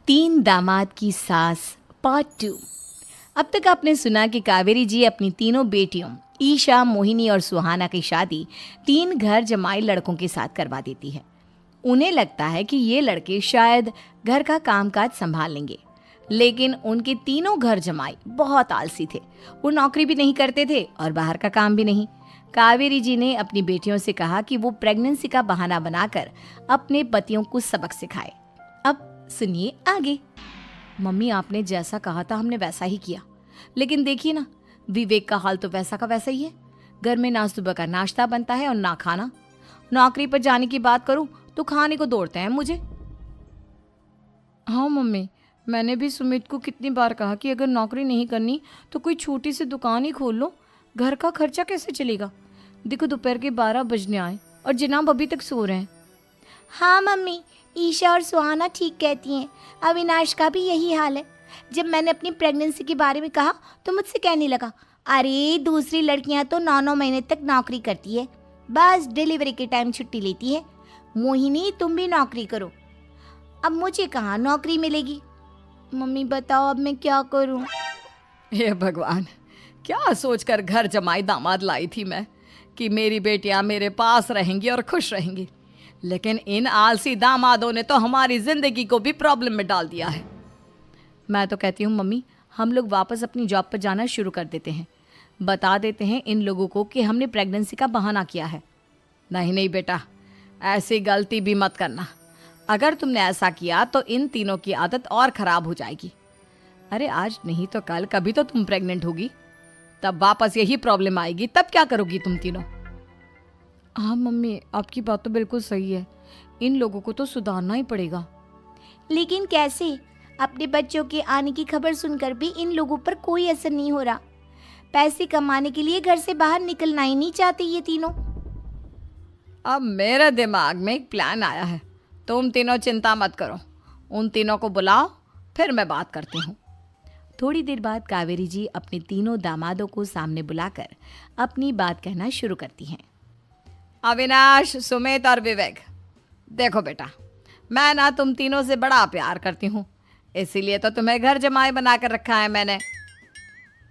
तीन दामाद की सास पार्ट 2। अब तक आपने सुना कि कावेरी जी अपनी तीनों बेटियों ईशा, मोहिनी और सुहाना की शादी तीन घर जमाई लड़कों के साथ करवा देती है। उन्हें लगता है कि ये लड़के शायद घर का कामकाज संभाल लेंगे, लेकिन उनके तीनों घर जमाई बहुत आलसी थे। वो नौकरी भी नहीं करते थे और बाहर का काम भी नहीं। कावेरी जी ने अपनी बेटियों से कहा कि वो प्रेगनेंसी का बहाना बनाकर अपने पतियों को सबक सिखाए। अब सुनिए आगे। मम्मी, आपने जैसा कहा था हमने वैसा ही किया, लेकिन देखिए ना, विवेक का हाल तो वैसा का वैसा ही है। घर में ना सुबह का नाश्ता बनता है और ना खाना। नौकरी पर जाने की बात करूं तो खाने को दौड़ते हैं मुझे। हाँ मम्मी, मैंने भी सुमित को कितनी बार कहा कि अगर नौकरी नहीं करनी तो कोई छोटी सी दुकान ही खोल लो। घर का खर्चा कैसे चलेगा? देखो दोपहर के 12 बजने आए और जनाब अभी तक सो रहे हैं। हाँ मम्मी, ईशा और सुहाना ठीक कहती हैं। अविनाश का भी यही हाल है। जब मैंने अपनी प्रेगनेंसी के बारे में कहा तो मुझसे कहने लगा, अरे दूसरी लड़कियां तो 9-9 महीने तक नौकरी करती है, बस डिलीवरी के टाइम छुट्टी लेती है। मोहिनी, तुम भी नौकरी करो। अब मुझे कहाँ नौकरी मिलेगी? मम्मी बताओ अब मैं क्या करूँ? हे भगवान, क्या सोचकर घर जमाई दामाद लाई थी मैं कि मेरी बेटियां मेरे पास रहेंगी और खुश रहेंगी, लेकिन इन आलसी दामादों ने तो हमारी जिंदगी को भी प्रॉब्लम में डाल दिया है। मैं तो कहती हूँ मम्मी, हम लोग वापस अपनी जॉब पर जाना शुरू कर देते हैं। बता देते हैं इन लोगों को कि हमने प्रेगनेंसी का बहाना किया है। नहीं नहीं बेटा, ऐसी गलती भी मत करना। अगर तुमने ऐसा किया तो इन तीनों की आदत और ख़राब हो जाएगी। अरे आज नहीं तो कल कभी तो तुम प्रेग्नेंट होगी, तब वापस यही प्रॉब्लम आएगी। तब क्या करोगी तुम तीनों? हाँ मम्मी, आपकी बात तो बिल्कुल सही है। इन लोगों को तो सुधारना ही पड़ेगा। लेकिन कैसे? अपने बच्चों के आने की खबर सुनकर भी इन लोगों पर कोई असर नहीं हो रहा। पैसे कमाने के लिए घर से बाहर निकलना ही नहीं चाहते ये तीनों। अब मेरे दिमाग में एक प्लान आया है। तुम तीनों चिंता मत करो, उन तीनों को बुलाओ, फिर मैं बात करती हूँ। थोड़ी देर बाद कावेरी जी अपने तीनों दामादों को सामने बुलाकर अपनी बात कहना शुरू करती हैं। अविनाश, सुमित और विवेक, देखो बेटा, मैं ना तुम तीनों से बड़ा प्यार करती हूँ, इसीलिए तो तुम्हें घर जमाई बना कर रखा है मैंने।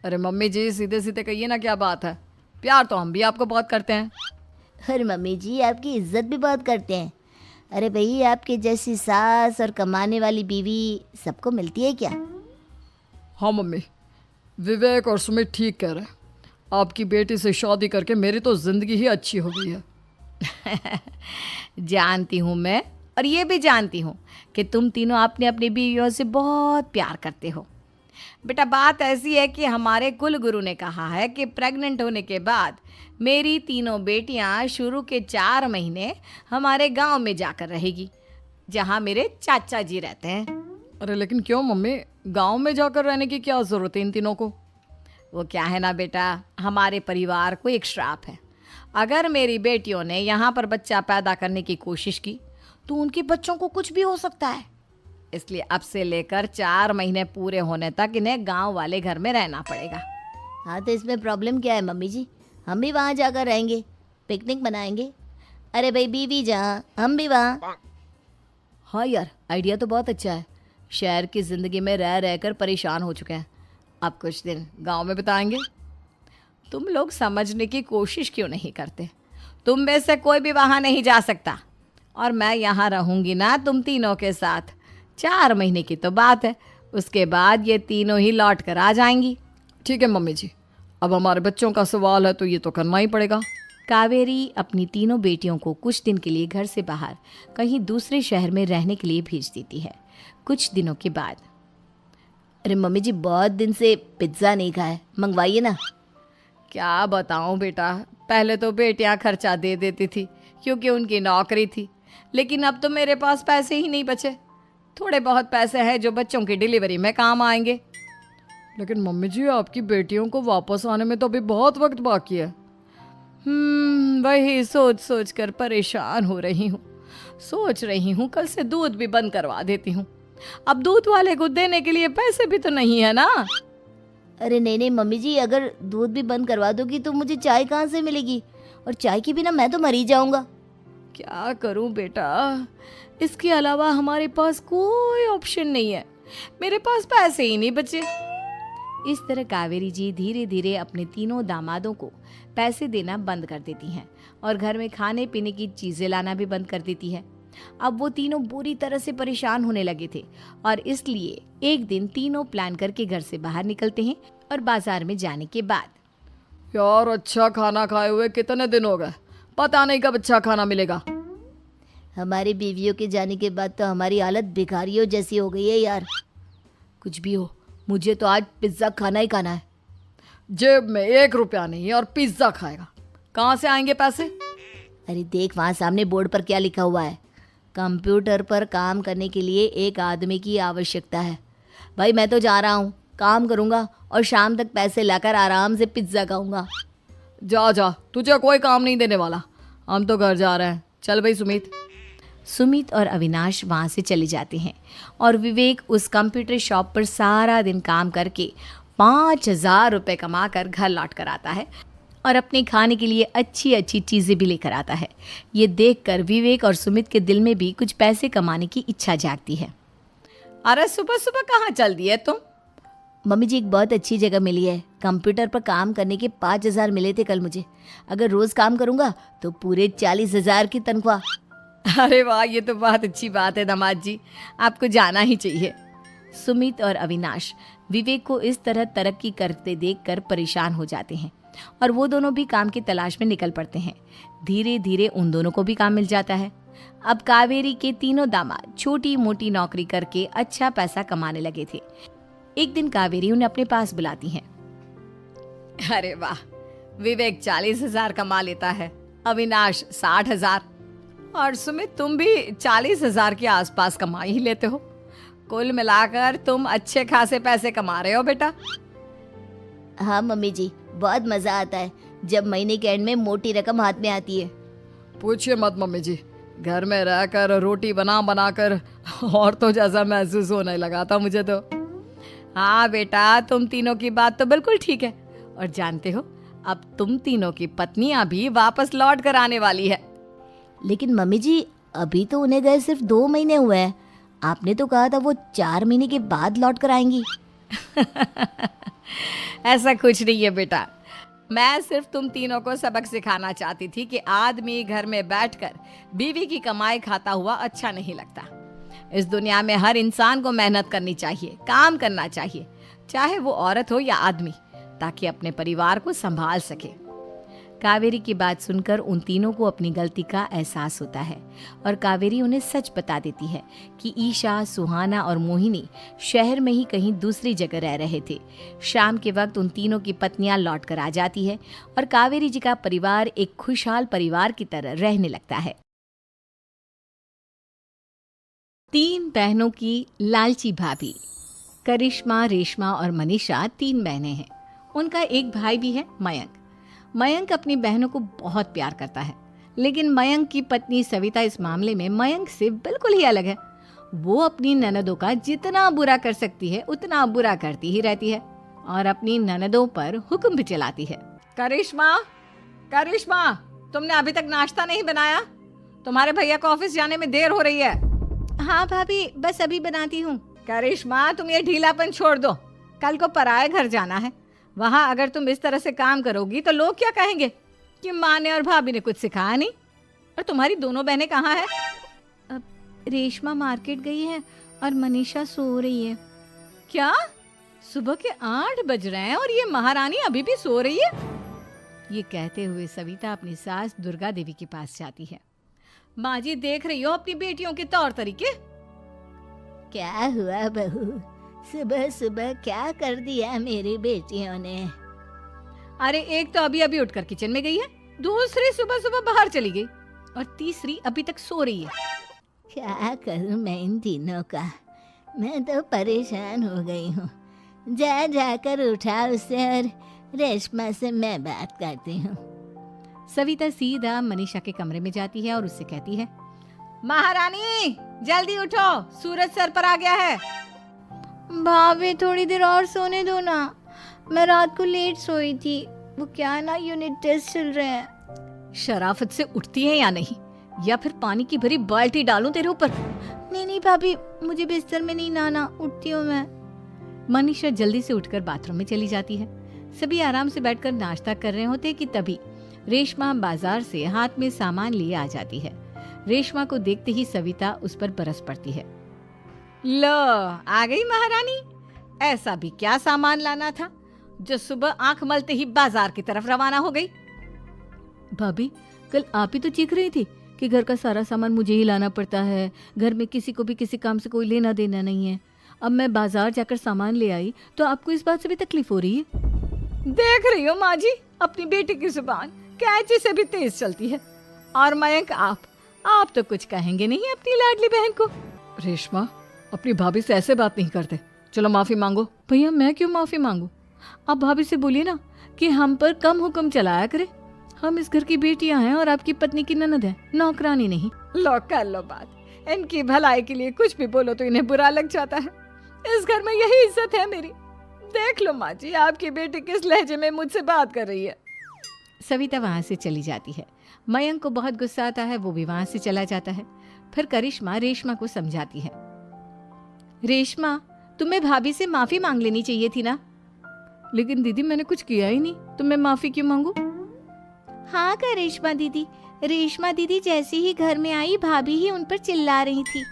अरे मम्मी जी, सीधे सीधे कहिए ना, क्या बात है? प्यार तो हम भी आपको बहुत करते हैं। अरे मम्मी जी, आपकी इज्जत भी बहुत करते हैं। अरे भाई, आपके जैसी सास और कमाने वाली बीवी सबको मिलती है क्या? हाँ मम्मी, विवेक और सुमित ठीक कह रहे हैं। आपकी बेटी से शादी करके मेरी तो ज़िंदगी ही अच्छी हो गई है। जानती हूँ मैं, और ये भी जानती हूँ कि तुम तीनों अपने अपनी बीवियों से बहुत प्यार करते हो। बेटा, बात ऐसी है कि हमारे कुल गुरु ने कहा है कि प्रेग्नेंट होने के बाद मेरी तीनों बेटियां शुरू के 4 महीने हमारे गांव में जाकर रहेगी, जहां मेरे चाचा जी रहते हैं। अरे लेकिन क्यों मम्मी, गांव में जाकर रहने की क्या ज़रूरत है इन तीनों को? वो क्या है ना बेटा, हमारे परिवार को एक श्राप है। अगर मेरी बेटियों ने यहाँ पर बच्चा पैदा करने की कोशिश की तो उनके बच्चों को कुछ भी हो सकता है। इसलिए अब से लेकर 4 महीने पूरे होने तक इन्हें गांव वाले घर में रहना पड़ेगा। हाँ तो इसमें प्रॉब्लम क्या है मम्मी जी? हम भी वहाँ जाकर रहेंगे, पिकनिक मनाएंगे। अरे भाई बीवी जहाँ, हम भी वहाँ। हाँ यार, आइडिया तो बहुत अच्छा है। शहर की ज़िंदगी में रह रहकर परेशान हो चुके हैं, अब कुछ दिन गांव में बिताएंगे। तुम लोग समझने की कोशिश क्यों नहीं करते? तुम में से कोई भी वहाँ नहीं जा सकता, और मैं यहाँ रहूँगी ना तुम तीनों के साथ। 4 महीने की तो बात है, उसके बाद ये तीनों ही लौट कर आ जाएंगी। ठीक है मम्मी जी, अब हमारे बच्चों का सवाल है तो ये तो करना ही पड़ेगा। कावेरी अपनी तीनों बेटियों को कुछ दिन के लिए घर से बाहर कहीं दूसरे शहर में रहने के लिए भेज देती है। कुछ दिनों के बाद, अरे मम्मी जी, बहुत दिन से पिज्ज़ा नहीं खाया, मंगवाइए ना। क्या बताऊं बेटा, पहले तो बेटियां खर्चा दे देती थी क्योंकि उनकी नौकरी थी, लेकिन अब तो मेरे पास पैसे ही नहीं बचे। थोड़े बहुत पैसे हैं जो बच्चों की डिलीवरी में काम आएंगे। लेकिन मम्मी जी, आपकी बेटियों को वापस आने में तो अभी बहुत वक्त बाकी है। वही सोच सोच कर परेशान हो रही हूँ। सोच रही हूँ कल से दूध भी बंद करवा देती हूँ। अब दूध वाले को देने के लिए पैसे भी तो नहीं है ना। अरे नहीं नहीं मम्मी जी, अगर दूध भी बंद करवा दोगी तो मुझे चाय कहाँ से मिलेगी? और चाय के बिना मैं तो मर ही जाऊंगा। क्या करूं बेटा, इसके अलावा हमारे पास कोई ऑप्शन नहीं है, मेरे पास पैसे ही नहीं बचे। इस तरह कावेरी जी धीरे धीरे अपने तीनों दामादों को पैसे देना बंद कर देती हैं और घर में खाने पीने की चीजें लाना भी बंद कर देती है। अब वो तीनों बुरी तरह से परेशान होने लगे थे और इसलिए एक दिन तीनों प्लान करके घर से बाहर निकलते हैं और बाजार में जाने के बाद यार अच्छा खाना खाए हुए कितने दिन हो गए, पता नहीं कब अच्छा खाना मिलेगा। हमारी बीवियों के जाने के बाद तो हमारी हालत भिखारियों जैसी हो गई है यार। कुछ भी हो, मुझे तो आज पिज्ज़ा खाना ही खाना है। जेब में 1 रुपया नहीं है और पिज्ज़ा खाएगा, कहाँ से आएंगे पैसे? अरे देख वहाँ सामने बोर्ड पर क्या लिखा हुआ है, कंप्यूटर पर काम करने के लिए एक आदमी की आवश्यकता है। भाई मैं तो जा रहा हूँ, काम करूँगा और शाम तक पैसे लाकर आराम से पिज्ज़ा खाऊंगा। जा जा, तुझे कोई काम नहीं देने वाला, हम तो घर जा रहे हैं। चल भाई सुमित। सुमित और अविनाश वहाँ से चले जाते हैं और विवेक उस कंप्यूटर शॉप पर सारा दिन काम करके 5,000 रुपये कमा कर घर लौट कर आता है और अपने खाने के लिए अच्छी अच्छी चीज़ें भी लेकर आता है। ये देखकर विवेक और सुमित के दिल में भी कुछ पैसे कमाने की इच्छा जागती है। अरे सुबह सुबह कहाँ चल दिए तुम? मम्मी जी एक बहुत अच्छी जगह मिली है, कंप्यूटर पर काम करने के 5,000 मिले थे कल मुझे। अगर रोज़ काम करूँगा तो पूरे 40,000 की तनख्वाह। अरे वाह, ये तो बहुत अच्छी बात है दामाद जी, आपको जाना ही चाहिए। सुमित और अविनाश विवेक को इस तरह तरक्की करते देखकर परेशान हो जाते हैं और वो दोनों भी काम की तलाश में निकल पड़ते हैं। धीरे धीरे उन दोनों को भी काम मिल जाता है। अब कावेरी के तीनों दामाद छोटी मोटी नौकरी करके अच्छा पैसा कमाने लगे थे। एक दिन कावेरी उन्हें अपने पास बुलाती है। अरे वाह, विवेक 40,000 कमा लेता है, अविनाश 60,000 और सुमित तुम भी 40,000 के आसपास कमा ही लेते हो। कुल मिलाकर तुम अच्छे खासे पैसे कमा रहे हो बेटा। हाँ मम्मी जी, बहुत मज़ा आता है जब महीने के एंड में मोटी रकम हाथ में आती है। पूछिए मत मम्मी जी, घर में रहकर रोटी बना बना कर और तो जैसा महसूस होने लगा था मुझे तो। हाँ बेटा, तुम तीनों की बात तो बिल्कुल ठीक है और जानते हो अब तुम तीनों की पत्नियां भी वापस लौट कर आने वाली है। लेकिन मम्मी जी अभी तो उन्हें गए सिर्फ 2 महीने हुए हैं, आपने तो कहा था वो 4 महीने के बाद लौट कर आएंगी। ऐसा कुछ नहीं है बेटा, मैं सिर्फ तुम तीनों को सबक सिखाना चाहती थी कि आदमी घर में बैठकर बीवी की कमाई खाता हुआ अच्छा नहीं लगता। इस दुनिया में हर इंसान को मेहनत करनी चाहिए, काम करना चाहिए, चाहे वो औरत हो या आदमी, ताकि अपने परिवार को संभाल सके। कावेरी की बात सुनकर उन तीनों को अपनी गलती का एहसास होता है और कावेरी उन्हें सच बता देती है कि ईशा, सुहाना और मोहिनी शहर में ही कहीं दूसरी जगह रह रहे थे। शाम के वक्त उन तीनों की पत्नियां लौट कर आ जाती है और कावेरी जी का परिवार एक खुशहाल परिवार की तरह रहने लगता है। 3 बहनों की लालची भाभी। करिश्मा, रेशमा और मनीषा 3 बहनें हैं। उनका एक भाई भी है, मयंक। मयंक अपनी बहनों को बहुत प्यार करता है, लेकिन मयंक की पत्नी सविता इस मामले में मयंक से बिल्कुल ही अलग है। वो अपनी ननदों का जितना बुरा कर सकती है उतना बुरा करती ही रहती है और अपनी ननदों पर हुक्म भी चलाती है। करिश्मा, करिश्मा, तुमने अभी तक नाश्ता नहीं बनाया? तुम्हारे भैया को ऑफिस जाने में देर हो रही है। हाँ भाभी, बस अभी बनाती हूँ। करिश्मा, तुम ये ढीलापन छोड़ दो, कल को पराये घर जाना है। वहाँ अगर तुम इस तरह से काम करोगी तो लोग क्या कहेंगे कि माँ ने और भाभी ने कुछ सिखाया नहीं। और तुम्हारी दोनों बहनें कहाँ हैं? अब रेशमा मार्केट गई है और मनीषा सो रही है। क्या? सुबह के 8 बज रहे हैं और ये महारानी अभी भी सो रही है? ये कहते हुए सविता अपनी सास दुर्गा देवी के पास जाती है। माँ जी, देख रही हो अपनी बेटियों के तौर तरीके? क्या हुआ बहू, सुबह सुबह क्या कर दिया मेरी बेटियों ने? अरे एक तो अभी अभी उठकर किचन में गई है, दूसरी सुबह सुबह बाहर चली गई और तीसरी अभी तक सो रही है। क्या करूं मैं इन तीनों का, मैं तो परेशान हो गई हूँ। जा जाकर उठा उसे और रेशमा से मैं बात करती हूँ। सविता सीधा मनीषा के कमरे में जाती है और उससे कहती है, महारानी जल्दी उठो, सूरज सर पर आ गया है। भाभी थोड़ी देर और सोने दो ना, मैं रात को लेट सोई थी, वो क्या ना यूनिट टेस्ट चल रहे हैं। शराफत से उठती है या नहीं, या फिर पानी की भरी बाल्टी डालूं तेरे ऊपर? नहीं नहीं भाभी, मुझे बिस्तर में नहीं लाना, उठती हूँ मैं। मनीषा जल्दी से उठकर बाथरूम में चली जाती है। सभी आराम से बैठकर नाश्ता कर रहे होते कि तभी रेशमा बाजार से हाथ में सामान लिए आ जाती है। रेशमा को देखते ही सविता उस पर बरस पड़ती है। लो, आ गई महारानी। ऐसा भी क्या सामान लाना था जो सुबह आंख मलते ही बाजार की तरफ रवाना हो गई? भाभी, कल आप ही तो चीख रही थी कि घर का सारा सामान मुझे ही लाना पड़ता है, घर में किसी को भी किसी काम से कोई लेना देना नहीं है। अब मैं बाजार जाकर सामान ले आई तो आपको इस बात से भी तकलीफ हो रही है? देख रही हो माँ जी, अपनी बेटी की जुबान कैंची से भी तेज चलती है। और मयंक, आप तो कुछ कहेंगे नहीं अपनी लाडली बहन को? रेशमा, अपनी भाभी से ऐसे बात नहीं करते। चलो माफी मांगो। भैया, मैं क्यों माफी मांगू? आप भाभी से बोलिए ना कि हम पर कम हुक्म चलाया करे। हम इस घर की बेटियां हैं और आपकी पत्नी की ननद है, नौकरानी नहीं। लो, कर लो बात। इनकी भलाई के लिए कुछ भी बोलो तो इन्हें बुरा लग जाता है। इस घर में यही इज्जत है मेरी। देख लो माँ जी, आपकी बेटी किस लहजे में मुझसे बात कर रही है। सविता वहां से चली जाती है। मयंक को बहुत गुस्सा आता है, वो भी वहां से चला जाता है। फिर करिश्मा रेशमा को समझाती है। रेशमा, तुम्हें भाभी से माफी मांग लेनी चाहिए थी ना। लेकिन दीदी, मैंने कुछ किया ही नहीं, तो मैं माफी क्यों मांगू? हाँ करिश्मा दीदी, रेशमा दीदी जैसे ही घर में आई भाभी ही उन पर चिल्ला रही थी।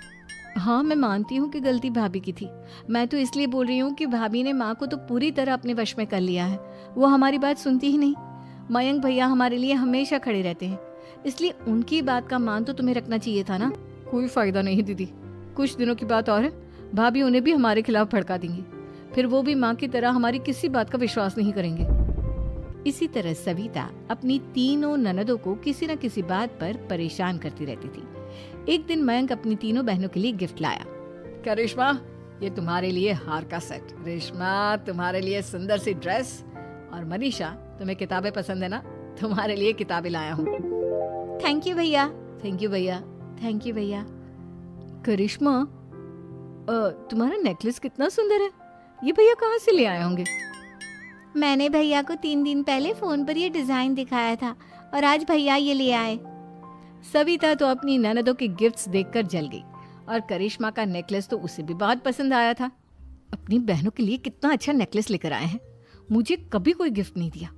हाँ, मैं मानती हूँ कि गलती भाभी की थी। मैं तो इसलिए बोल रही हूँ कि भाभी ने माँ को तो पूरी तरह अपने वश में कर लिया है। वो हमारी बात सुनती ही नहीं। मयंक भैया हमारे लिए हमेशा खड़े रहते हैं, इसलिए उनकी बात का मान तो तुम्हें रखना चाहिए था ना। कोई फायदा नहीं दीदी, कुछ दिनों की बात और है, भाभी उन्हें भी हमारे खिलाफ भड़का देंगी। फिर वो भी माँ की तरह हमारी किसी बात का विश्वास नहीं करेंगे। इसी तरह सविता अपनी तीनों ननदों को किसी न किसी बात पर परेशान करती रहती थी। एक दिन मयंक अपनी तीनों बहनों के लिए गिफ्ट लाया। करिश्मा, ये तुम्हारे लिए हार का सेट। रेशमा, तुम्हारे लिए सुंदर सी ड्रेस। और मनीषा, तुम्हें किताबें पसंद है ना, तुम्हारे लिए किताबें लाया हूँ। थैंक यू भैया। थैंक यू भैया। थैंक यू भैया। करिश्मा, तुम्हारा नेकलेस कितना सुंदर है। ये भैया कहाँ से ले आए होंगे? मैंने भैया को 3 दिन पहले फोन पर ये डिजाइन दिखाया था और आज भैया ये ले आए। सविता तो अपनी ननदों के गिफ्ट्स देखकर जल गई और करिश्मा का नेकलेस तो उसे भी बहुत पसंद आया था। अपनी बहनों के लिए कितना अच्छा नेकलेस लेकर आए हैं, मुझे कभी कोई गिफ्ट नहीं दिया।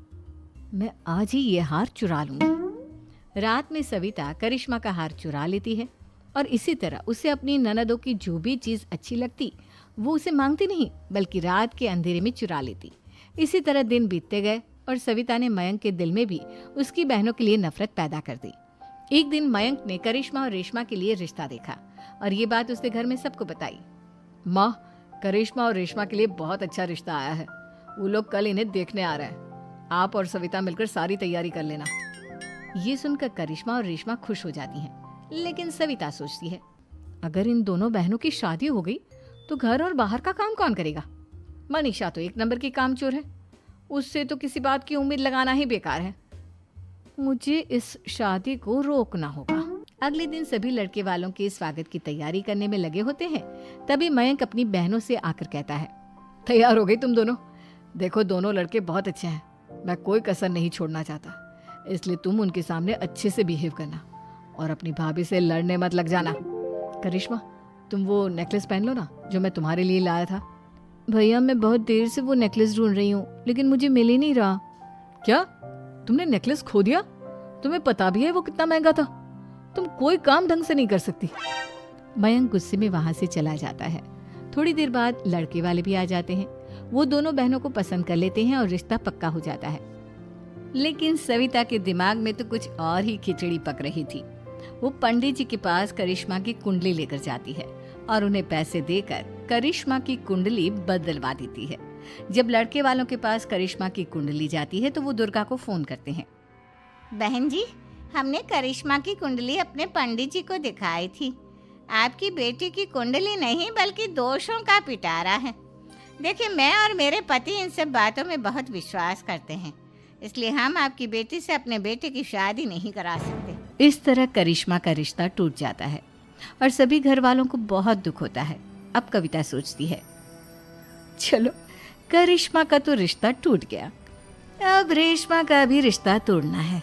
मैं आज ही ये हार चुरा लूंगी। रात में सविता करिश्मा का हार चुरा लेती है और इसी तरह उसे अपनी ननदों की जो भी चीज अच्छी लगती वो उसे मांगती नहीं, बल्कि रात के अंधेरे में चुरा लेती। इसी तरह दिन बीतते गए और सविता ने मयंक के दिल में भी उसकी बहनों के लिए नफरत पैदा कर दी। एक दिन मयंक ने करिश्मा और रेशमा के लिए रिश्ता देखा और ये बात उसने घर में सबको बताई। माँ, करिश्मा और रेशमा के लिए बहुत अच्छा रिश्ता आया है। वो लोग कल इन्हें देखने आ रहे हैं। आप और सविता मिलकर सारी तैयारी कर लेना। ये सुनकर करिश्मा और रेशमा खुश हो जाती हैं, लेकिन सविता सोचती है, अगर इन दोनों बहनों की शादी हो गई तो घर और बाहर का काम कौन करेगा? मनीषा तो एक नंबर की कामचोर है, उससे तो किसी बात की उम्मीद लगाना ही बेकार है। मुझे इस शादी को रोकना होगा। अगले दिन सभी लड़के वालों के स्वागत की तैयारी करने में लगे होते हैं। तभी मयंक अपनी बहनों से आकर कहता है, तैयार हो गई तुम दोनों? देखो, दोनों लड़के बहुत अच्छे हैं, मैं कोई कसर नहीं छोड़ना चाहता, इसलिए तुम उनके सामने अच्छे से बिहेव करना और अपनी भाभी से लड़ने मत लग जाना। करिश्मा, तुम वो नेकलेस पहन लो ना जो मैं तुम्हारे लिए लाया था। भैया, मैं बहुत देर से वो नेकलेस ढूंढ रही हूँ, लेकिन मुझे मिल ही नहीं रहा। क्या तुमने नेकलेस खो दिया? तुम्हें पता भी है वो कितना महंगा था। तुम कोई काम ढंग से नहीं कर सकती। मयंक गुस्से में वहां से चला जाता है। थोड़ी देर बाद लड़के वाले भी आ जाते हैं। वो दोनों बहनों को पसंद कर लेते हैं और रिश्ता पक्का हो जाता है। लेकिन सविता के दिमाग में तो कुछ और ही खिचड़ी पक रही थी। वो पंडित जी के पास करिश्मा की कुंडली लेकर जाती है और उन्हें पैसे देकर करिश्मा की कुंडली बदलवा देती है। जब लड़के वालों के पास करिश्मा की कुंडली जाती है तो वो दुर्गा को फोन करते हैं। बहन जी, हमने करिश्मा की कुंडली अपने पंडित जी को दिखाई थी। आपकी बेटी की कुंडली नहीं बल्कि दोषों का पिटारा है। देखिए, मैं और मेरे पति इन सब बातों में बहुत विश्वास करते हैं, इसलिए हम आपकी बेटी से अपने बेटे की शादी नहीं करा सकते। इस तरह करिश्मा का रिश्ता टूट जाता है और सभी घर वालों को बहुत दुख होता है। अब कविता सोचती है, चलो करिश्मा का तो रिश्ता टूट गया, अब रेशमा का भी रिश्ता तोड़ना है।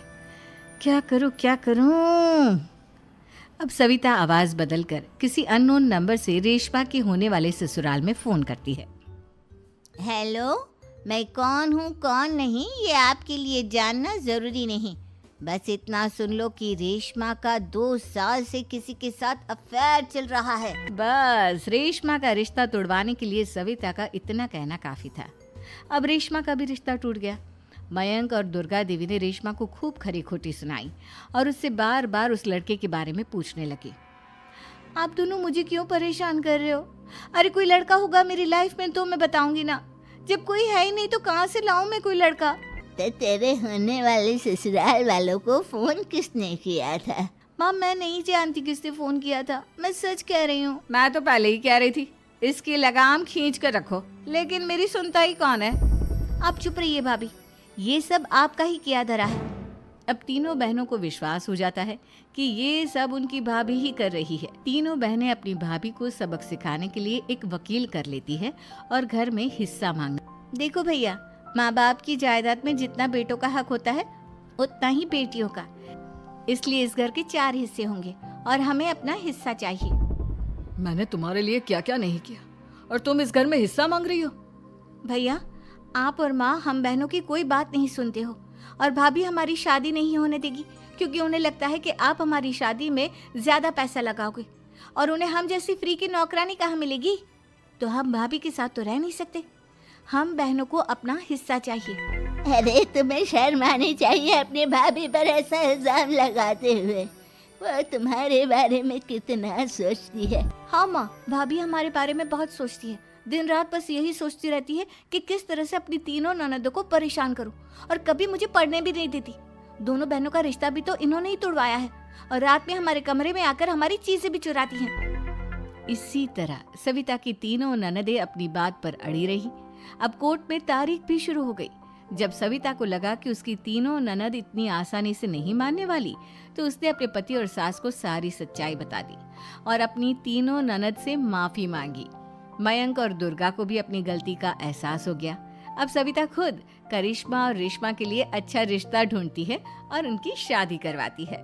क्या करूं क्या करूं? अब सविता आवाज बदलकर किसी अननोन नंबर से रेशमा के होने वाले ससुराल में फोन करती है। हेलो, मैं कौन हूँ कौन नहीं ये आपके लिए जानना ज़रूरी नहीं। बस इतना सुन लो कि रेशमा का 2 साल से किसी के साथ अफेयर चल रहा है। बस रेशमा का रिश्ता तोड़वाने के लिए सविता का इतना कहना काफी था। अब रेशमा का भी रिश्ता टूट गया। मयंक और दुर्गा देवी ने रेशमा को खूब खरी खोटी सुनाई और उससे बार बार उस लड़के के बारे में पूछने लगी। आप दोनों मुझे क्यों परेशान कर रहे हो? अरे कोई लड़का होगा मेरी लाइफ में तो मैं बताऊंगी ना। जब कोई है ही नहीं तो कहाँ से लाऊं मैं कोई लड़का? तो तेरे होने वाले ससुराल वालों को फोन किसने किया था? माँ मैं नहीं जानती किसने फोन किया था, मैं सच कह रही हूँ। मैं तो पहले ही कह रही थी इसकी लगाम खींच कर रखो, लेकिन मेरी सुनता ही कौन है। आप चुप रहिए भाभी, ये सब आपका ही किया धरा है। अब तीनों बहनों को विश्वास हो जाता है कि ये सब उनकी भाभी ही कर रही है। तीनों बहनें अपनी भाभी को सबक सिखाने के लिए एक वकील कर लेती है और घर में हिस्सा मांगना। देखो भैया, माँ बाप की जायदाद में जितना बेटों का हक होता है उतना ही बेटियों का, इसलिए इस घर के 4 हिस्से होंगे और हमें अपना हिस्सा चाहिए। मैंने तुम्हारे लिए क्या क्या नहीं किया और तुम इस घर में हिस्सा मांग रही हो? भैया, आप और माँ हम बहनों की कोई बात नहीं सुनते हो और भाभी हमारी शादी नहीं होने देगी क्योंकि उन्हें लगता है कि आप हमारी शादी में ज्यादा पैसा लगाओगे और उन्हें हम जैसी फ्री की नौकरानी कहाँ मिलेगी। तो हम भाभी के साथ तो रह नहीं सकते, हम बहनों को अपना हिस्सा चाहिए। अरे तुम्हें शर्म आनी चाहिए अपने भाभी पर ऐसा इल्जाम लगाते हुए। वो तुम्हारे बारे में कितना सोचती है। हाँ माँ, भाभी हमारे बारे में बहुत सोचती है। दिन रात बस यही सोचती रहती है कि किस तरह से अपनी तीनों ननदों को परेशान करूं और कभी मुझे पढ़ने भी नहीं देती। दोनों बहनों का रिश्ता भी तो इन्होंने ही तोड़वाया है और रात में हमारे कमरे में आकर हमारी चीजें भी चुराती हैं। इसी तरह सविता की तीनों ननदें अपनी बात पर अड़ी रही। अब कोर्ट में तारीख भी शुरू हो गई। जब सविता को लगा कि उसकी तीनों ननद इतनी आसानी से नहीं मानने वाली, तो उसने अपने पति और सास को सारी सच्चाई बता दी और अपनी तीनों ननद से माफी मांगी। मयंक और दुर्गा को भी अपनी गलती का एहसास हो गया। अब सविता खुद करिश्मा और रेशमा के लिए अच्छा रिश्ता ढूंढती है और उनकी शादी करवाती है।